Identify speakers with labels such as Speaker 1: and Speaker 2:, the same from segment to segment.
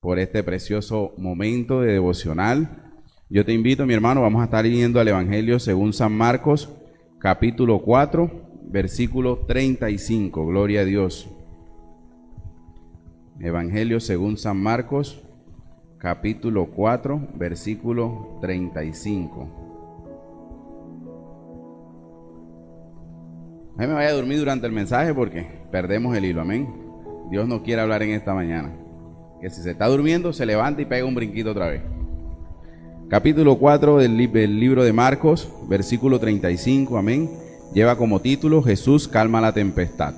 Speaker 1: por este precioso momento de devocional. Yo te invito, mi hermano, vamos a estar yendo al Evangelio según San Marcos, capítulo 4, versículo 35. Gloria a Dios. Evangelio según San Marcos, capítulo 4, versículo 35. No me vaya a dormir durante el mensaje porque perdemos el hilo, amén. Dios nos quiere hablar en esta mañana. Que si se está durmiendo, se levanta y pega un brinquito otra vez. Capítulo 4 del libro de Marcos, versículo 35, amén. Lleva como título: Jesús calma la tempestad.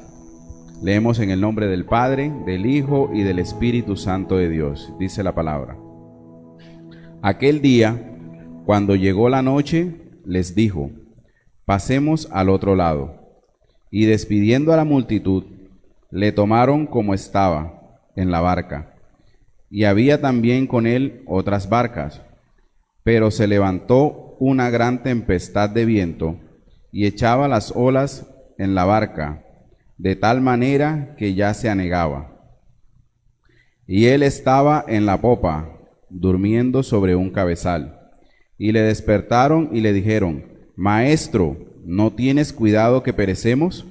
Speaker 1: Leemos en el nombre del Padre, del Hijo y del Espíritu Santo de Dios. Dice la palabra. Aquel día, cuando llegó la noche, les dijo: pasemos al otro lado. Y despidiendo a la multitud, le tomaron como estaba, en la barca. Y había también con él otras barcas. Pero se levantó una gran tempestad de viento, y echaba las olas en la barca, de tal manera que ya se anegaba. Y él estaba en la popa, durmiendo sobre un cabezal. Y le despertaron y le dijeron: Maestro, ¿no tienes cuidado que perecemos?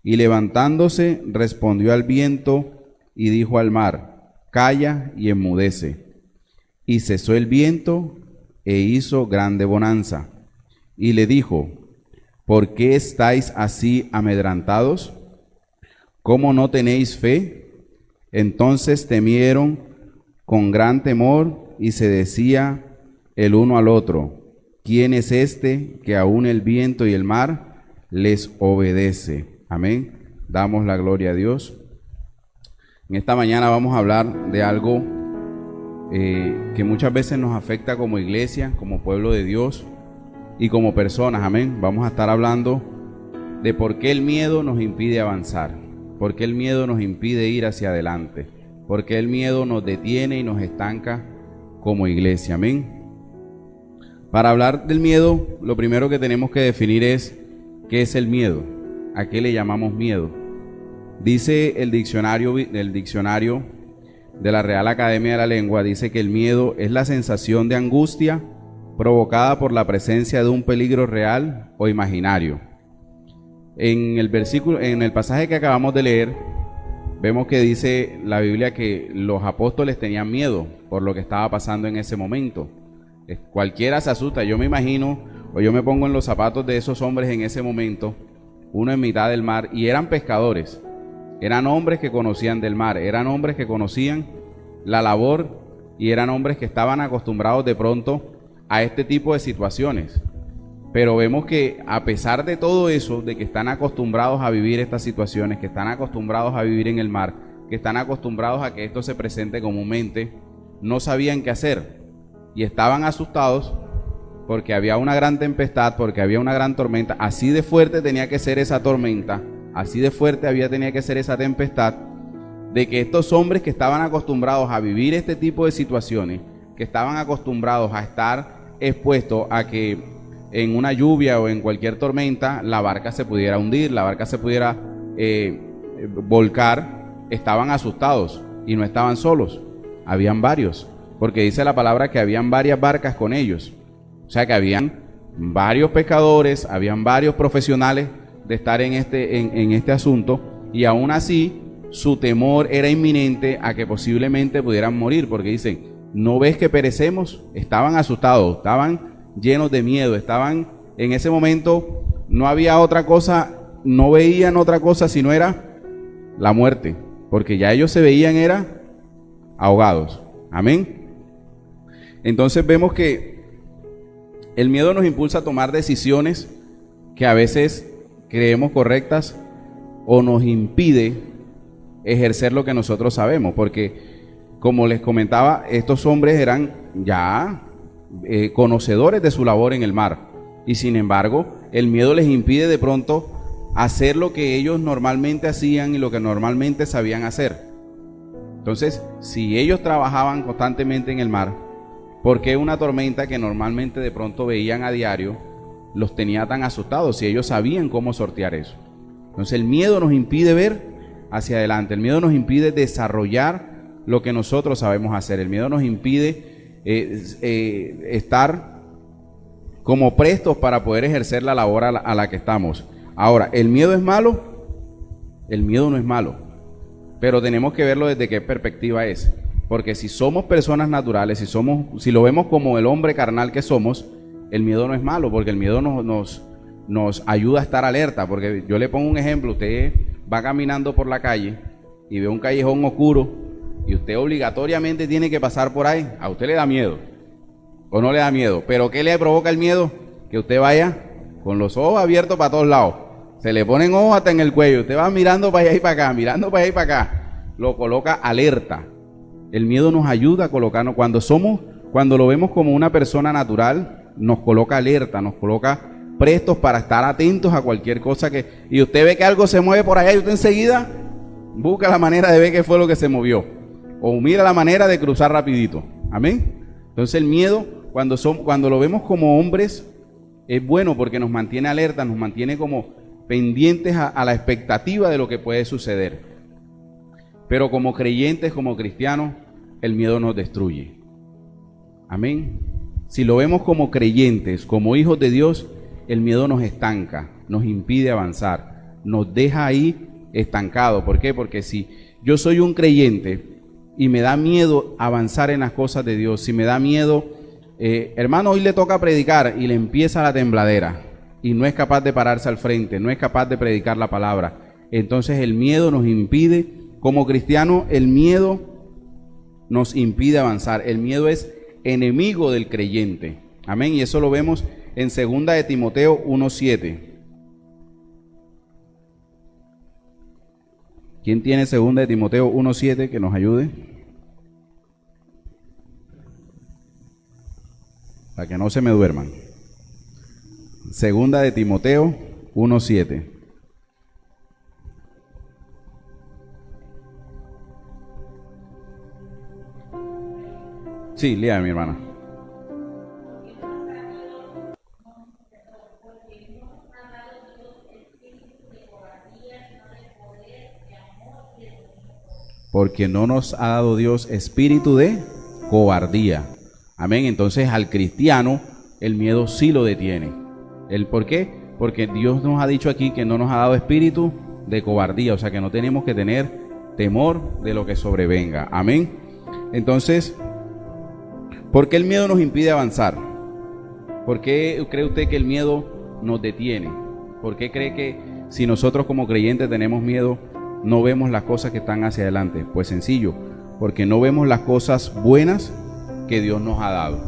Speaker 1: Y levantándose, respondió al viento y dijo al mar: Calla y enmudece. Y cesó el viento e hizo grande bonanza. Y le dijo: ¿por qué estáis así amedrentados? ¿Cómo no tenéis fe? Entonces temieron con gran temor y se decía el uno al otro: ¿quién es este que aún el viento y el mar les obedece? Amén. Damos la gloria a Dios. En esta mañana vamos a hablar de algo que muchas veces nos afecta como iglesia, como pueblo de Dios y como personas. Amén. Vamos a estar hablando de por qué el miedo nos impide avanzar, por qué el miedo nos impide ir hacia adelante, por qué el miedo nos detiene y nos estanca como iglesia. Amén. Para hablar del miedo, lo primero que tenemos que definir es ¿qué es el miedo? ¿A qué le llamamos miedo? Dice el diccionario de la Real Academia de la Lengua, dice que el miedo es la sensación de angustia provocada por la presencia de un peligro real o imaginario. En el pasaje que acabamos de leer, vemos que dice la Biblia que los apóstoles tenían miedo por lo que estaba pasando en ese momento. Cualquiera se asusta. Yo me imagino, o yo me pongo en los zapatos de esos hombres en ese momento, uno en mitad del mar, y eran pescadores, eran hombres que conocían del mar, eran hombres que conocían la labor y eran hombres que estaban acostumbrados de pronto a este tipo de situaciones. Pero vemos que a pesar de todo eso, de que están acostumbrados a vivir estas situaciones, que están acostumbrados a vivir en el mar, que están acostumbrados a que esto se presente comúnmente, no sabían qué hacer y estaban asustados porque había una gran tempestad, porque había una gran tormenta. Así de fuerte tenía que ser esa tormenta, así de fuerte tenía que ser esa tempestad, de que estos hombres que estaban acostumbrados a vivir este tipo de situaciones, que estaban acostumbrados a estar expuestos a que en una lluvia o en cualquier tormenta la barca se pudiera hundir, la barca se pudiera volcar, estaban asustados y no estaban solos, habían varios, porque dice la palabra que habían varias barcas con ellos. O sea que habían varios pescadores, habían varios profesionales de estar en este asunto, y aún así su temor era inminente a que posiblemente pudieran morir, porque dicen: ¿no ves que perecemos? Estaban asustados, estaban llenos de miedo, estaban en ese momento, no había otra cosa, no veían otra cosa sino era la muerte, porque ya ellos se veían era ahogados. Amén. Entonces vemos que el miedo nos impulsa a tomar decisiones que a veces creemos correctas o nos impide ejercer lo que nosotros sabemos, porque como les comentaba, estos hombres eran ya conocedores de su labor en el mar, y sin embargo el miedo les impide de pronto hacer lo que ellos normalmente hacían y lo que normalmente sabían hacer. Entonces, si ellos trabajaban constantemente en el mar, ¿por qué una tormenta que normalmente de pronto veían a diario los tenía tan asustados si ellos sabían cómo sortear eso? Entonces el miedo nos impide ver hacia adelante, el miedo nos impide desarrollar lo que nosotros sabemos hacer. El miedo nos impide estar como prestos para poder ejercer la labor a la que estamos. Ahora, ¿el miedo es malo? El miedo no es malo, pero tenemos que verlo desde qué perspectiva es. Porque si somos personas naturales, si lo vemos como el hombre carnal que somos, el miedo no es malo, porque el miedo nos ayuda a estar alerta. Porque yo le pongo un ejemplo: usted va caminando por la calle y ve un callejón oscuro y usted obligatoriamente tiene que pasar por ahí. ¿A usted le da miedo o no le da miedo? ¿Pero qué le provoca el miedo? Que usted vaya con los ojos abiertos para todos lados. Se le ponen ojos hasta en el cuello. Usted va mirando para allá y para acá, mirando para allá y para acá. Lo coloca alerta. El miedo nos ayuda a colocarnos. Cuando lo vemos como una persona natural, nos coloca alerta, nos coloca prestos para estar atentos a cualquier cosa y usted ve que algo se mueve por allá y usted enseguida busca la manera de ver qué fue lo que se movió. O mira la manera de cruzar rapidito. Amén. Entonces el miedo, cuando lo vemos como hombres, es bueno porque nos mantiene alerta, nos mantiene como pendientes a la expectativa de lo que puede suceder. Pero como creyentes, como cristianos, el miedo nos destruye. Amén. Si lo vemos como creyentes, como hijos de Dios, el miedo nos estanca, nos impide avanzar, nos deja ahí estancados. ¿Por qué? Porque si yo soy un creyente y me da miedo avanzar en las cosas de Dios, si me da miedo, hermano, hoy le toca predicar y le empieza la tembladera y no es capaz de pararse al frente, no es capaz de predicar la palabra, entonces el miedo nos impide. Como cristianos, el miedo nos impide avanzar. El miedo es enemigo del creyente. Amén. Y eso lo vemos en 2 de Timoteo 1:7. ¿Quién tiene 2 de Timoteo 1:7 que nos ayude? Para que no se me duerman. 2 de Timoteo 1:7. Sí, lea, mi hermana. Porque no nos ha dado Dios espíritu de cobardía. Amén. Entonces al cristiano el miedo sí lo detiene. ¿Por qué? Porque Dios nos ha dicho aquí que no nos ha dado espíritu de cobardía. O sea que no tenemos que tener temor de lo que sobrevenga. Amén. Entonces, ¿por qué el miedo nos impide avanzar? ¿Por qué cree usted que el miedo nos detiene? ¿Por qué cree que si nosotros como creyentes tenemos miedo, no vemos las cosas que están hacia adelante? Pues sencillo, porque no vemos las cosas buenas que Dios nos ha dado.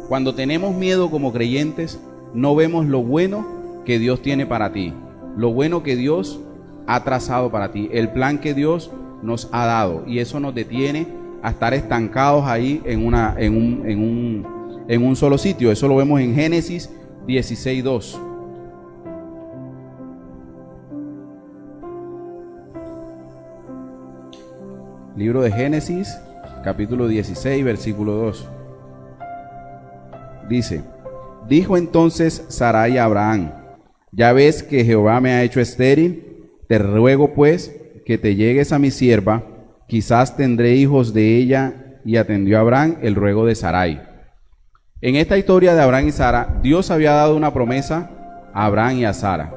Speaker 1: Cuando tenemos miedo como creyentes, no vemos lo bueno que Dios tiene para ti, lo bueno que Dios ha trazado para ti, el plan que Dios nos ha dado, y eso nos detiene a estar estancados ahí en un solo sitio. Eso lo vemos en Génesis 16:2. Libro de Génesis, capítulo 16, versículo 2. Dice: dijo entonces Sarai a Abraham: ya ves que Jehová me ha hecho estéril, te ruego pues que te llegues a mi sierva, quizás tendré hijos de ella. Y atendió Abraham el ruego de Sarai. En esta historia de Abraham y Sara, Dios había dado una promesa a Abraham y a Sara,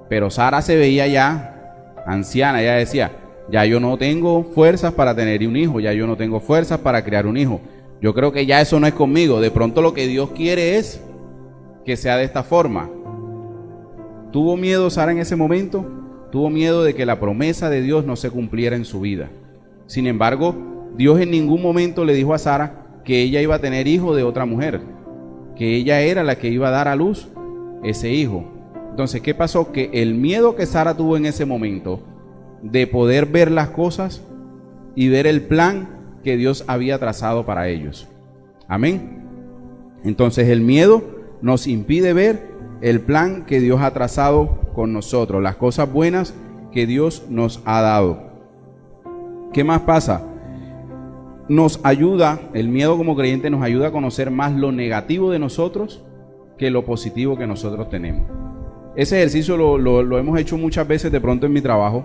Speaker 1: pero Sara se veía ya anciana. Ella decía: ya yo no tengo fuerzas para tener un hijo, ya yo no tengo fuerzas para criar un hijo, yo creo que ya eso no es conmigo. De pronto lo que Dios quiere es que sea de esta forma. ¿Tuvo miedo Sara en ese momento? Tuvo miedo de que la promesa de Dios no se cumpliera en su vida. Sin embargo, Dios en ningún momento le dijo a Sara que ella iba a tener hijo de otra mujer, que ella era la que iba a dar a luz ese hijo. Entonces, ¿qué pasó? Que el miedo que Sara tuvo en ese momento de poder ver las cosas y ver el plan que Dios había trazado para ellos. Amén. Entonces el miedo nos impide ver el plan que Dios ha trazado con nosotros, las cosas buenas que Dios nos ha dado. ¿Qué más pasa? Nos ayuda, el miedo como creyente nos ayuda a conocer más lo negativo de nosotros que lo positivo que nosotros tenemos. Ese ejercicio lo hemos hecho muchas veces de pronto en mi trabajo,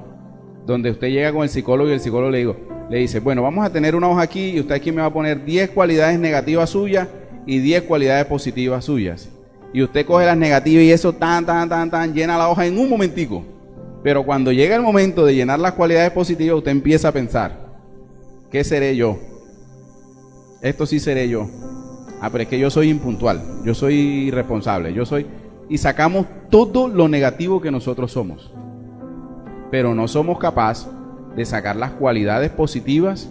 Speaker 1: donde usted llega con el psicólogo y el psicólogo le digo: le dice, bueno, vamos a tener una hoja aquí y usted aquí me va a poner 10 cualidades negativas suyas y 10 cualidades positivas suyas. Y usted coge las negativas y eso llena la hoja en un momentico. Pero cuando llega el momento de llenar las cualidades positivas, usted empieza a pensar, ¿qué seré yo? Esto sí seré yo. Ah, pero es que yo soy impuntual, yo soy irresponsable, yo soy... Y sacamos todo lo negativo que nosotros somos. Pero no somos capaces de sacar las cualidades positivas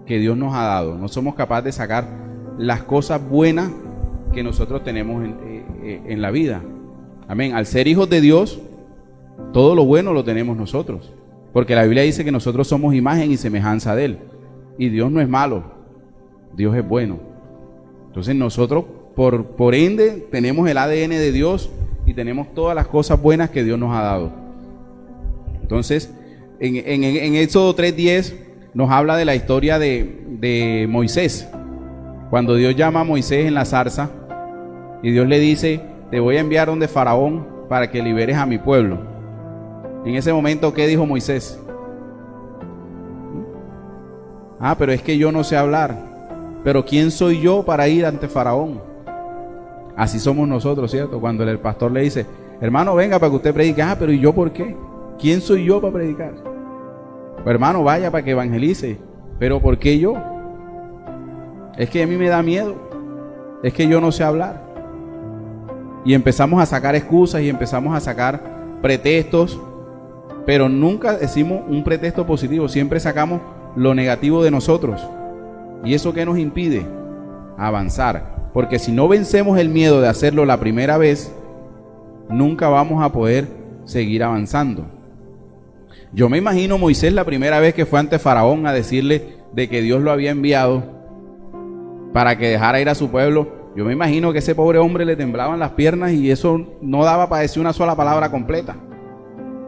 Speaker 1: que Dios nos ha dado. No somos capaces de sacar las cosas buenas que nosotros tenemos en la vida. Amén. Al ser hijos de Dios, todo lo bueno lo tenemos nosotros. Porque la Biblia dice que nosotros somos imagen y semejanza de Él. Y Dios no es malo, Dios es bueno. Entonces nosotros, por ende, tenemos el ADN de Dios y tenemos todas las cosas buenas que Dios nos ha dado. Entonces, en Éxodo 3:10 nos habla de la historia de Moisés. Cuando Dios llama a Moisés en la zarza y Dios le dice, te voy a enviar donde Faraón para que liberes a mi pueblo. En ese momento, ¿qué dijo Moisés? Ah, pero es que yo no sé hablar. Pero ¿quién soy yo para ir ante Faraón? Así somos nosotros, ¿cierto? Cuando el pastor le dice, hermano, venga para que usted predique. Ah, pero ¿y yo por qué? ¿Quién soy yo para predicar? Hermano, vaya para que evangelice. ¿Pero por qué yo? Es que a mí me da miedo. Es que yo no sé hablar. Y empezamos a sacar excusas y empezamos a sacar pretextos, pero nunca decimos un pretexto positivo. Siempre sacamos lo negativo de nosotros. ¿Y eso qué nos impide? Avanzar. Porque si no vencemos el miedo de hacerlo la primera vez, nunca vamos a poder seguir avanzando. Yo me imagino Moisés la primera vez que fue ante Faraón a decirle de que Dios lo había enviado para que dejara ir a su pueblo. Yo me imagino que ese pobre hombre le temblaban las piernas y eso no daba para decir una sola palabra completa.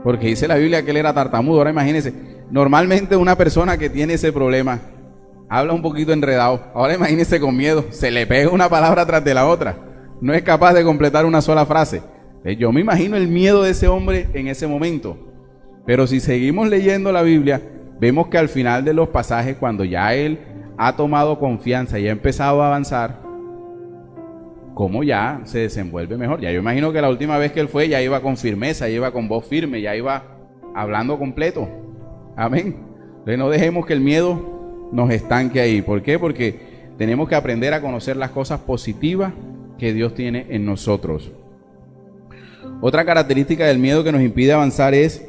Speaker 1: Porque dice la Biblia que él era tartamudo. Ahora imagínense, normalmente una persona que tiene ese problema habla un poquito enredado. Ahora imagínense con miedo, se le pega una palabra tras de la otra. No es capaz de completar una sola frase. Yo me imagino el miedo de ese hombre en ese momento. Pero si seguimos leyendo la Biblia, vemos que al final de los pasajes, cuando ya él ha tomado confianza y ha empezado a avanzar, cómo ya se desenvuelve mejor. Ya yo imagino que la última vez que él fue, ya iba con firmeza, ya iba con voz firme, ya iba hablando completo. Amén. Entonces no dejemos que el miedo nos estanque ahí. ¿Por qué? Porque tenemos que aprender a conocer las cosas positivas que Dios tiene en nosotros. Otra característica del miedo que nos impide avanzar es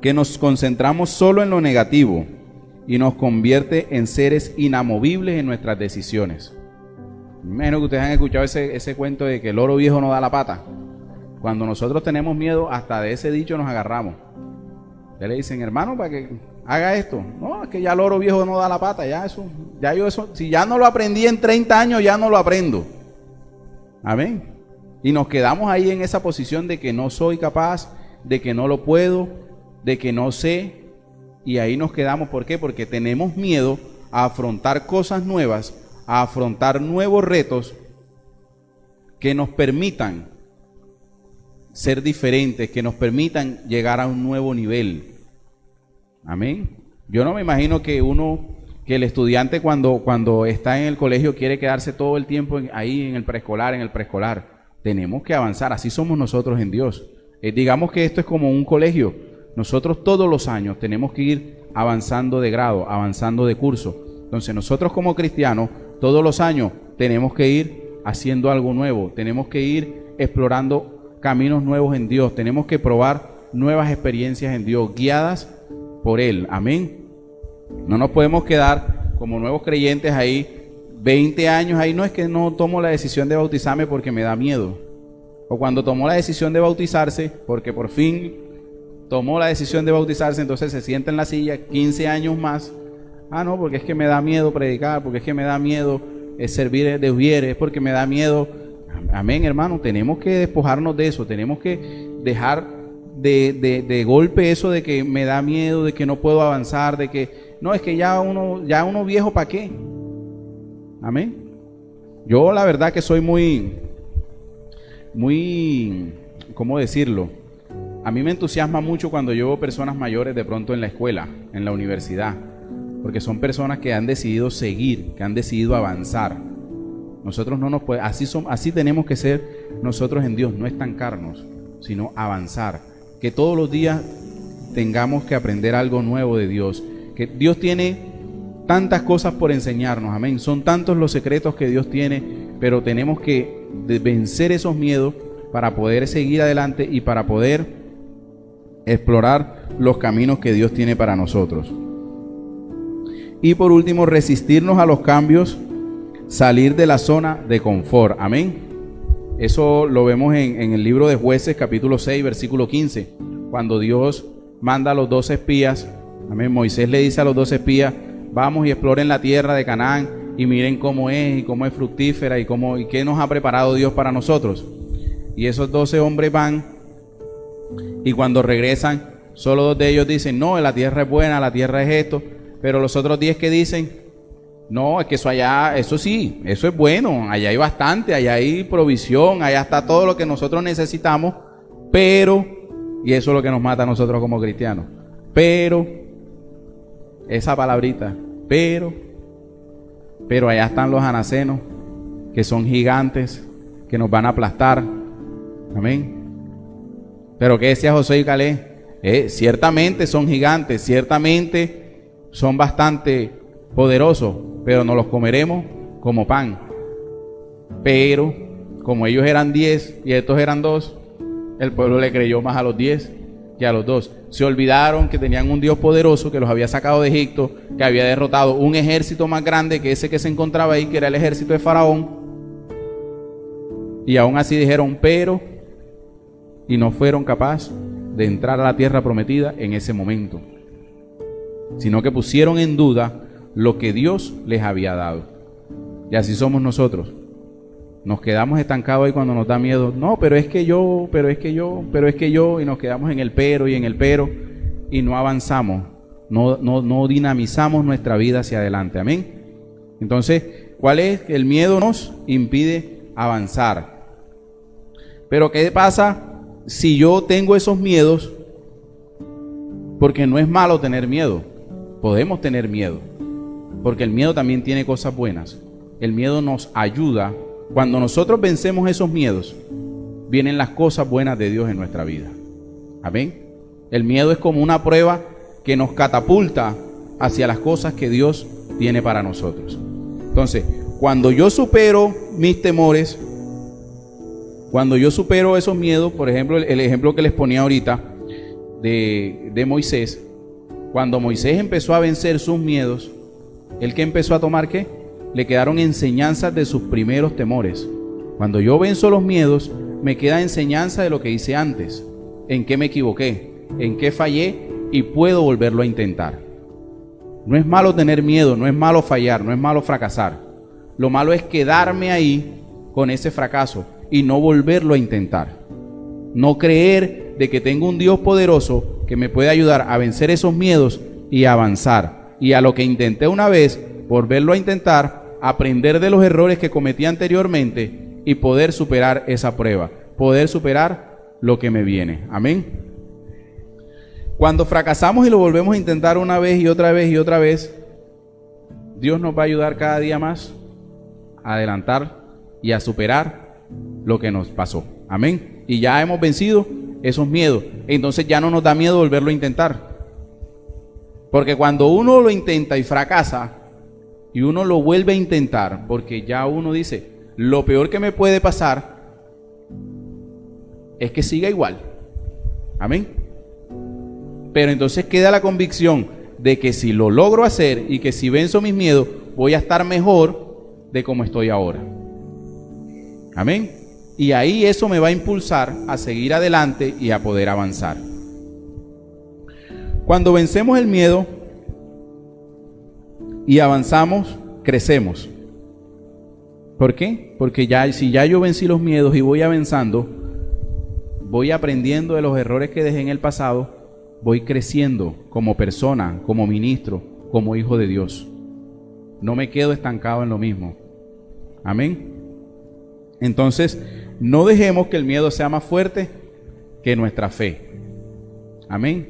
Speaker 1: que nos concentramos solo en lo negativo y nos convierte en seres inamovibles en nuestras decisiones. Me imagino que ustedes han escuchado ese cuento de que el loro viejo no da la pata. Cuando nosotros tenemos miedo, hasta de ese dicho nos agarramos. Ya le dicen, hermano, para que haga esto. No, es que ya el loro viejo no da la pata, ya eso, si ya no lo aprendí en 30 años, ya no lo aprendo. Amén. Y nos quedamos ahí en esa posición de que no soy capaz, de que no lo puedo, de que no sé. Y ahí nos quedamos. ¿Por qué? Porque tenemos miedo a afrontar cosas nuevas, a afrontar nuevos retos que nos permitan ser diferentes, que nos permitan llegar a un nuevo nivel. Amén. Yo no me imagino que el estudiante cuando está en el colegio quiere quedarse todo el tiempo ahí en el preescolar. Tenemos que avanzar, así somos nosotros en Dios. Digamos que esto es como un colegio. Nosotros todos los años tenemos que ir avanzando de grado, avanzando de curso. Entonces nosotros como cristianos, todos los años tenemos que ir haciendo algo nuevo, tenemos que ir explorando caminos nuevos en Dios, tenemos que probar nuevas experiencias en Dios, guiadas por Él. Amén. No nos podemos quedar como nuevos creyentes ahí, 20 años ahí. No es que no tomo la decisión de bautizarme porque me da miedo. O cuando tomó la decisión de bautizarse, porque por fin tomó la decisión de bautizarse, entonces se sienta en la silla 15 años más. Ah, no, porque es que me da miedo predicar, porque es que me da miedo servir de ujieres, es porque me da miedo. Amén, hermano, tenemos que despojarnos de eso, tenemos que dejar de golpe eso de que me da miedo, de que no puedo avanzar, de que no, es que ya uno viejo, ¿para qué? Amén. Yo la verdad que soy muy, ¿cómo decirlo? A mí me entusiasma mucho cuando yo veo personas mayores de pronto en la escuela, en la universidad, porque son personas que han decidido seguir, que han decidido avanzar. Nosotros no nos podemos, así tenemos que ser nosotros en Dios, no estancarnos, sino avanzar. Que todos los días tengamos que aprender algo nuevo de Dios. Que Dios tiene tantas cosas por enseñarnos, amén. Son tantos los secretos que Dios tiene, pero tenemos que vencer esos miedos para poder seguir adelante y para poder explorar los caminos que Dios tiene para nosotros. Y por último, resistirnos a los cambios, salir de la zona de confort, amén. Eso lo vemos en el libro de Jueces, capítulo 6, versículo 15, cuando Dios manda a los 12 espías, amén. Moisés le dice a los 12 espías, vamos y exploren la tierra de Canaán y miren cómo es fructífera y qué nos ha preparado Dios para nosotros. Y esos 12 hombres van, y cuando regresan, solo 2 de ellos dicen, no, la tierra es buena, la tierra es esto, pero los otros 10 que dicen, no, es que eso allá, eso sí, eso es bueno, allá hay bastante, allá hay provisión, allá está todo lo que nosotros necesitamos, pero, y eso es lo que nos mata a nosotros como cristianos, pero, esa palabrita, pero allá están los anacenos, que son gigantes, que nos van a aplastar, amén. Pero ¿qué decía Josué y Caleb? Ciertamente son gigantes, ciertamente son bastante poderosos, pero nos los comeremos como pan. Pero como ellos eran 10 y estos eran 2, el pueblo le creyó más a los 10 que a los 2. Se olvidaron que tenían un Dios poderoso que los había sacado de Egipto, que había derrotado un ejército más grande que ese que se encontraba ahí, que era el ejército de Faraón. Y aún así dijeron, pero, y no fueron capaces de entrar a la tierra prometida en ese momento, sino que pusieron en duda lo que Dios les había dado. Y así somos nosotros. Nos quedamos estancados ahí cuando nos da miedo. No, pero es que yo, y nos quedamos en el pero y no avanzamos, no dinamizamos nuestra vida hacia adelante, amén. Entonces, ¿cuál es? El miedo nos impide avanzar. Pero ¿qué pasa si yo tengo esos miedos? Porque no es malo tener miedo, podemos tener miedo, porque el miedo también tiene cosas buenas. El miedo nos ayuda. Cuando nosotros vencemos esos miedos, vienen las cosas buenas de Dios en nuestra vida, amén. El miedo es como una prueba que nos catapulta hacia las cosas que Dios tiene para nosotros. Entonces, cuando yo supero mis temores, cuando yo supero esos miedos, por ejemplo, el ejemplo que les ponía ahorita de Moisés, cuando Moisés empezó a vencer sus miedos, ¿él qué empezó a tomar qué? Le quedaron enseñanzas de sus primeros temores. Cuando yo venzo los miedos, me queda enseñanza de lo que hice antes, en qué me equivoqué, en qué fallé y puedo volverlo a intentar. No es malo tener miedo, no es malo fallar, no es malo fracasar. Lo malo es quedarme ahí con ese fracaso y no volverlo a intentar. No creer de que tengo un Dios poderoso que me puede ayudar a vencer esos miedos y avanzar. Y a lo que intenté una vez, volverlo a intentar, aprender de los errores que cometí anteriormente y poder superar esa prueba, poder superar lo que me viene. Amén. Cuando fracasamos y lo volvemos a intentar una vez y otra vez y otra vez, Dios nos va a ayudar cada día más a adelantar y a superar lo que nos pasó. Amén. Y ya hemos vencido esos miedos. Entonces ya no nos da miedo volverlo a intentar. Porque cuando uno lo intenta y fracasa, y uno lo vuelve a intentar, porque ya uno dice, lo peor que me puede pasar es que siga igual. Amén. Pero entonces queda la convicción de que si lo logro hacer y que si venzo mis miedos, voy a estar mejor de como estoy ahora. Amén. Y ahí eso me va a impulsar a seguir adelante y a poder avanzar. Cuando vencemos el miedo y avanzamos, crecemos. ¿Por qué? Porque si ya yo vencí los miedos y voy avanzando, voy aprendiendo de los errores que dejé en el pasado, voy creciendo como persona, como ministro, como hijo de Dios. No me quedo estancado en lo mismo. Amén. Entonces, no dejemos que el miedo sea más fuerte que nuestra fe. Amén.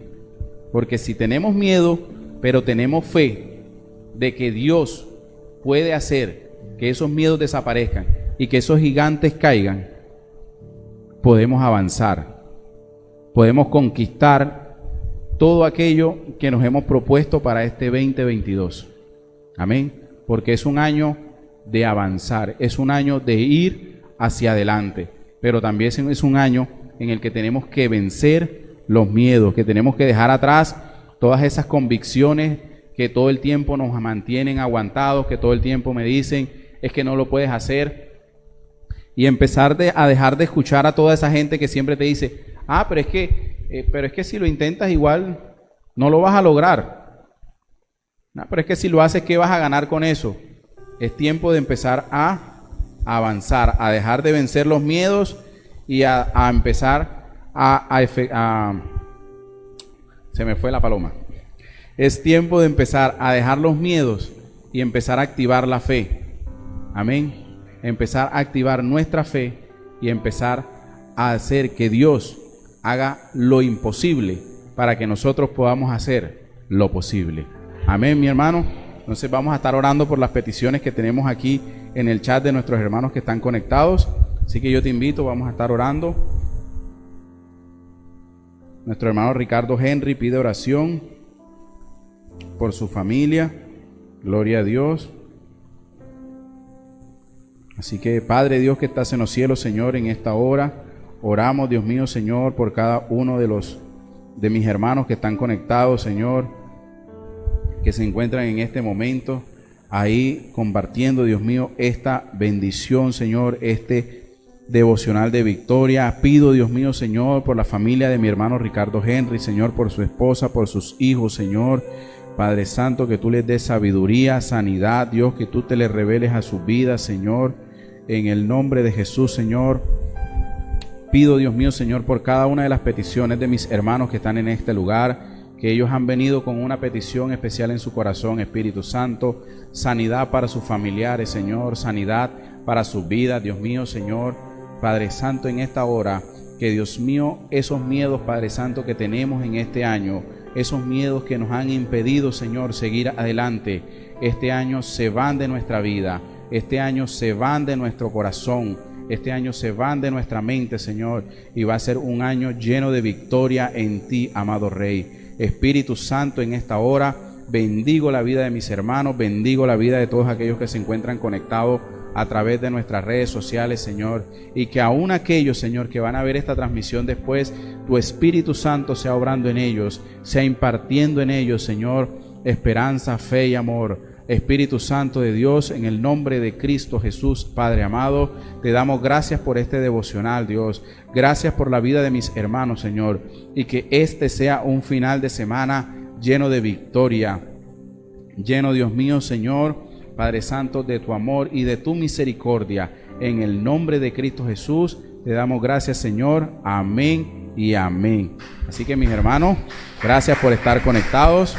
Speaker 1: Porque si tenemos miedo, pero tenemos fe de que Dios puede hacer que esos miedos desaparezcan y que esos gigantes caigan, podemos avanzar, podemos conquistar todo aquello que nos hemos propuesto para este 2022. Amén. Porque es un año de avanzar, es un año de ir hacia adelante, pero también es un año en el que tenemos que vencer los miedos, que tenemos que dejar atrás todas esas convicciones que todo el tiempo nos mantienen aguantados, que todo el tiempo me dicen, es que no lo puedes hacer, y empezar a dejar de escuchar a toda esa gente que siempre te dice, pero es que si lo intentas igual no lo vas a lograr. Pero es que si lo haces, ¿qué vas a ganar con eso? Es tiempo de empezar a avanzar, a dejar de vencer los miedos y a empezar se me fue la paloma. Es tiempo de empezar a dejar los miedos y empezar a activar la fe. Amén. Empezar a activar nuestra fe y empezar a hacer que Dios haga lo imposible para que nosotros podamos hacer lo posible. Amén, mi hermano. Entonces vamos a estar orando por las peticiones que tenemos aquí en el chat de nuestros hermanos que están conectados. Así que yo te invito, vamos a estar orando. Nuestro hermano Ricardo Henry pide oración por su familia. Gloria a Dios. Así que Padre Dios que estás en los cielos, Señor, en esta hora oramos, Dios mío, Señor, por cada uno de mis hermanos que están conectados, Señor, que se encuentran en este momento ahí compartiendo, Dios mío, esta bendición, Señor, este devocional de victoria. Pido, Dios mío, Señor, por la familia de mi hermano Ricardo Henry, Señor, por su esposa, por sus hijos, Señor. Padre Santo, que tú les des sabiduría, sanidad, Dios, que tú te les reveles a sus vidas, Señor, en el nombre de Jesús, Señor. Pido, Dios mío, Señor, por cada una de las peticiones de mis hermanos que están en este lugar, que ellos han venido con una petición especial en su corazón, Espíritu Santo, sanidad para sus familiares, Señor, sanidad para sus vidas, Dios mío, Señor. Padre Santo, en esta hora, que Dios mío, esos miedos, Padre Santo, que tenemos en este año, esos miedos que nos han impedido, Señor, seguir adelante, este año se van de nuestra vida, este año se van de nuestro corazón, este año se van de nuestra mente, Señor, y va a ser un año lleno de victoria en ti, amado Rey. Espíritu Santo, en esta hora, bendigo la vida de mis hermanos, bendigo la vida de todos aquellos que se encuentran conectados a través de nuestras redes sociales, Señor, y que aún aquellos, Señor, que van a ver esta transmisión después, tu Espíritu Santo sea obrando en ellos, sea impartiendo en ellos, Señor, esperanza, fe y amor. Espíritu Santo de Dios, en el nombre de Cristo Jesús, Padre amado, te damos gracias por este devocional, Dios. Gracias por la vida de mis hermanos, Señor, y que este sea un final de semana lleno de victoria, lleno, Dios mío, Señor, Padre Santo, de tu amor y de tu misericordia. En el nombre de Cristo Jesús, te damos gracias, Señor. Amén y amén. Así que, mis hermanos, gracias por estar conectados.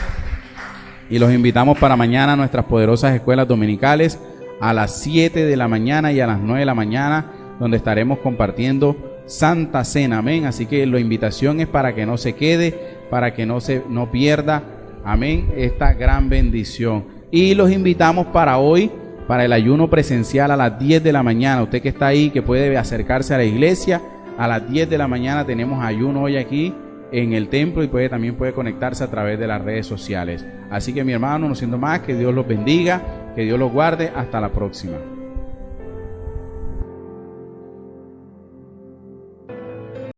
Speaker 1: Y los invitamos para mañana a nuestras poderosas escuelas dominicales a las 7 de la mañana y a las 9 de la mañana, donde estaremos compartiendo Santa Cena. Amén. Así que la invitación es para que no se quede, para que no pierda, amén, esta gran bendición. Y los invitamos para hoy, para el ayuno presencial a las 10 de la mañana. Usted que está ahí, que puede acercarse a la iglesia, a las 10 de la mañana tenemos ayuno hoy aquí en el templo, y también puede conectarse a través de las redes sociales. Así que, mi hermano, no siendo más, que Dios los bendiga, que Dios los guarde. Hasta la próxima.